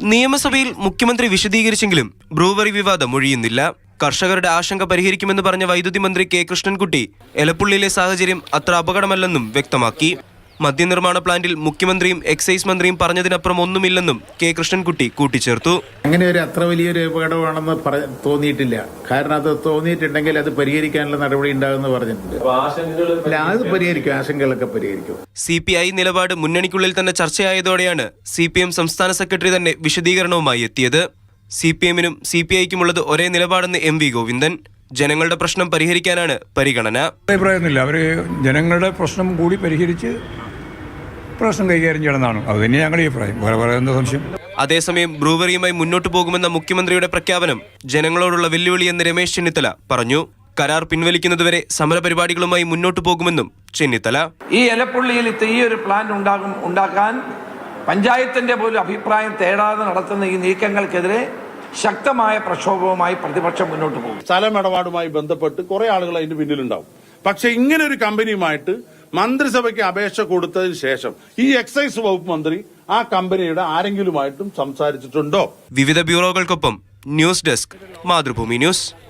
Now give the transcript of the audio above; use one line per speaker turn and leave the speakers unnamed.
നിയമസഭയിൽ മുഖ്യമന്ത്രി വിശദീകരിച്ചെങ്കിലും ബ്രൂവറി വിവാദം ഒഴിയുന്നില്ല. കർഷകരുടെ ആശങ്ക പരിഹരിക്കുമെന്ന് പറഞ്ഞ വൈദ്യുതി മന്ത്രി കെ കൃഷ്ണൻകുട്ടി എലപ്പുള്ളിയിലെ സാഹചര്യം അത്ര അപകടമല്ലെന്നും വ്യക്തമാക്കി. മദ്യനിർമ്മാണ പ്ലാന്റിൽ മുഖ്യമന്ത്രിയും എക്സൈസ് മന്ത്രിയും പറഞ്ഞതിനപ്പുറം ഒന്നുമില്ലെന്നും കെ കൃഷ്ണൻകുട്ടി കൂട്ടിച്ചേർത്തു.
അങ്ങനെ ഒരു അത്ര വലിയൊരു അപകടമാണെന്ന് തോന്നിയിട്ടില്ല. കാരണം അത് തോന്നിയിട്ടുണ്ടെങ്കിൽ അത് പരിഹരിക്കാനുള്ള നടപടി ഉണ്ടാകുമെന്ന് പറഞ്ഞിട്ടുണ്ട്. അത് പരിഹരിക്കും, ആശങ്കകളൊക്കെ പരിഹരിക്കും.
CPI നിലപാട് മുന്നണിക്കുള്ളിൽ തന്നെ ചർച്ചയായതോടെയാണ് CPM സംസ്ഥാന സെക്രട്ടറി തന്നെ വിശദീകരണവുമായി എത്തിയത്. CPM-നും CPI-ക്കുമുള്ളത് ഒരേ നിലപാടെന്ന് MV ഗോവിന്ദൻ. ജനങ്ങളുടെ പ്രശ്നം പരിഹരിക്കാനാണ് പരിഗണന.
അഭിപ്രായമൊന്നുമില്ല. അവർ ജനങ്ങളുടെ പ്രശ്നം കൂടി പരിഹരിച്ച് പ്രശ്നം കൈകാര്യം ചെയ്യണമെന്നാണ്. അത് തന്നെ ഞങ്ങളുടെ അഭിപ്രായം. വേറെ എന്താ സംശയം?
അതേസമയം ബ്രൂവറിയുമായി മുന്നോട്ടു പോകുമെന്ന മുഖ്യമന്ത്രിയുടെ പ്രഖ്യാപനം ജനങ്ങളോടുള്ള വെല്ലുവിളിയെന്ന് രമേശ് ചെന്നിത്തല പറഞ്ഞു. കരാർ പിൻവലിക്കുന്നതുവരെ സമരപരിപാടികളുമായി മുന്നോട്ടു പോകുമെന്നും ചെന്നിത്തല.
ഈ എലപ്പുള്ളിയിൽ ഈ ഒരു പ്ലാൻ ഉണ്ടാക്കാൻ പഞ്ചായത്തിന്റെ പോലും അഭിപ്രായം തേടാതെ നടത്തുന്ന ഈ നീക്കങ്ങൾക്കെതിരെ ശക്തമായ പ്രക്ഷോഭവുമായി പ്രതിപക്ഷം മുന്നോട്ട് പോകും.
സ്ഥലമിടപാടുമായി ബന്ധപ്പെട്ട് കുറെ ആളുകൾ അതിന്റെ പിന്നിലുണ്ടാവും. പക്ഷെ ഇങ്ങനെ ഒരു കമ്പനിയുമായിട്ട് മന്ത്രിസഭയ്ക്ക് അപേക്ഷ കൊടുത്തതിന് ശേഷം ഈ എക്സൈസ് വകുപ്പ് മന്ത്രി ആ കമ്പനിയുടെ ആരെങ്കിലുമായിട്ടും സംസാരിച്ചിട്ടുണ്ടോ?
വിവിധ ബ്യൂറോകൾക്കൊപ്പം ന്യൂസ് ഡെസ്ക്, മാതൃഭൂമി ന്യൂസ്.